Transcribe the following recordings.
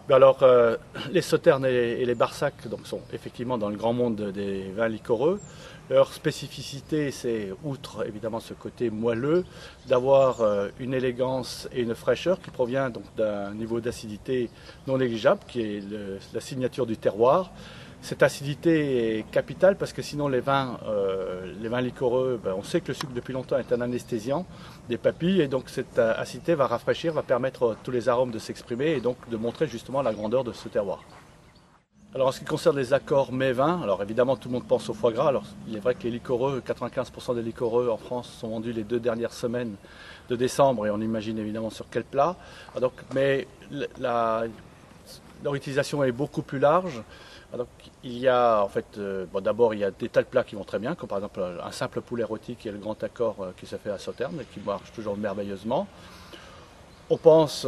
Ben alors, les sauternes et les barsacs donc, sont effectivement dans le grand monde des vins liquoreux. Leur spécificité, c'est, outre évidemment ce côté moelleux, d'avoir une élégance et une fraîcheur qui provient donc d'un niveau d'acidité non négligeable, qui est la signature du terroir. Cette acidité est capitale parce que sinon les vins liquoreux, ben, on sait que le sucre depuis longtemps est un anesthésiant des papilles et donc cette acidité va rafraîchir, va permettre à tous les arômes de s'exprimer et donc de montrer justement la grandeur de ce terroir. Alors en ce qui concerne les accords mets-vins, alors évidemment tout le monde pense au foie gras. Alors il est vrai que les liquoreux, 95% des liquoreux en France sont vendus les 2 dernières semaines de décembre et on imagine évidemment sur quel plat. Donc, mais leur utilisation est beaucoup plus large. Donc, il y a en fait, bon, d'abord il y a des tas de plats qui vont très bien, comme par exemple un simple poulet rôti qui est le grand accord qui se fait à Sauternes et qui marche toujours merveilleusement. On pense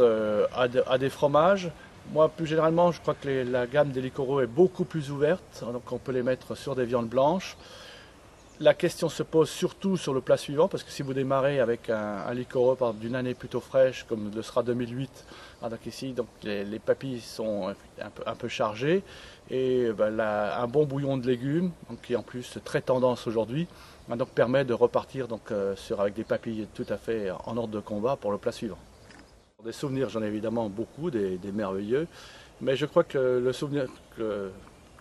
à des fromages. Moi, plus généralement, je crois que la gamme des liquoreux est beaucoup plus ouverte, donc on peut les mettre sur des viandes blanches. La question se pose surtout sur le plat suivant, parce que si vous démarrez avec un liquoreux d'une année plutôt fraîche, comme le sera 2008, donc ici, donc les papilles sont un peu chargées, et ben, un bon bouillon de légumes, donc, qui est en plus très tendance aujourd'hui, donc permet de repartir donc, avec des papilles tout à fait en ordre de combat pour le plat suivant. Des souvenirs, j'en ai évidemment beaucoup, des merveilleux, mais je crois que le souvenir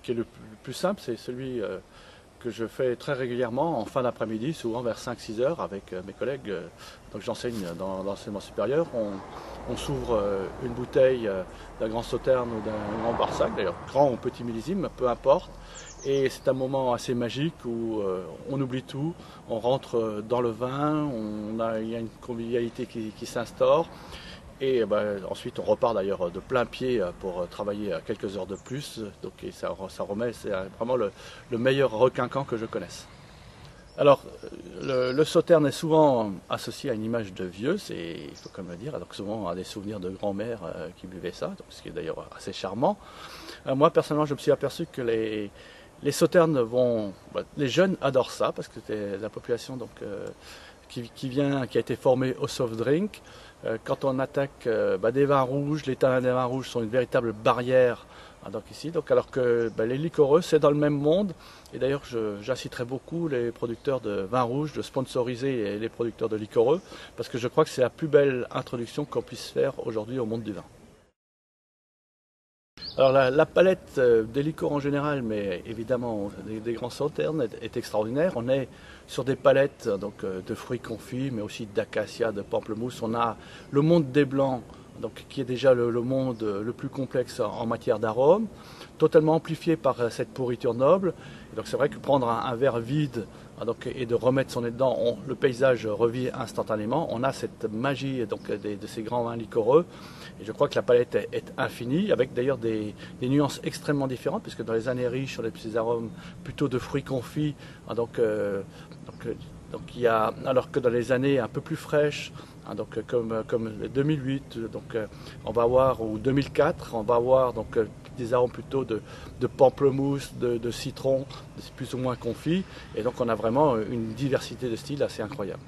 qui est le plus simple, c'est celui que je fais très régulièrement en fin d'après-midi, souvent vers 5-6 heures avec mes collègues. Donc j'enseigne dans l'enseignement supérieur. On s'ouvre une bouteille d'un grand Sauterne ou d'un grand Barsac, d'ailleurs grand ou petit millésime, peu importe. Et c'est un moment assez magique où on oublie tout, on rentre dans le vin, il y a une convivialité qui s'instaure. Et ben, ensuite on repart d'ailleurs de plein pied pour travailler quelques heures de plus. Donc ça remet, c'est vraiment le meilleur requinquant que je connaisse. Alors le Sauterne est souvent associé à une image de vieux, il faut quand même le dire, donc souvent à des souvenirs de grand-mère qui buvaient ça, donc, ce qui est d'ailleurs assez charmant. Moi personnellement je me suis aperçu que les Sauternes les jeunes adorent ça parce que c'est la population donc, qui a été formée au soft drink. Quand on attaque des vins rouges, les tanins des vins rouges sont une véritable barrière donc ici. Donc, alors que les liquoreux, c'est dans le même monde. Et d'ailleurs, j'inciterai beaucoup les producteurs de vins rouges de sponsoriser les producteurs de liquoreux parce que je crois que c'est la plus belle introduction qu'on puisse faire aujourd'hui au monde du vin. Alors la palette des liqueurs en général, mais évidemment des grands Sauternes est extraordinaire. On est sur des palettes donc, de fruits confits, mais aussi d'acacia, de pamplemousse. On a le monde des blancs, donc, qui est déjà le monde le plus complexe en matière d'arômes, totalement amplifié par cette pourriture noble. Et donc c'est vrai que prendre un verre vide donc, et de remettre son nez dedans, le paysage revit instantanément. On a cette magie donc, de ces grands vins liquoreux. Et je crois que la palette est infinie, avec d'ailleurs des nuances extrêmement différentes, puisque dans les années riches, sur les petits arômes plutôt de fruits confits, donc il y a, alors que dans les années un peu plus fraîches, donc comme 2008, donc on va avoir, ou 2004, on va avoir donc des arômes plutôt de pamplemousse, de citron, plus ou moins confit, et donc on a vraiment une diversité de styles assez incroyable.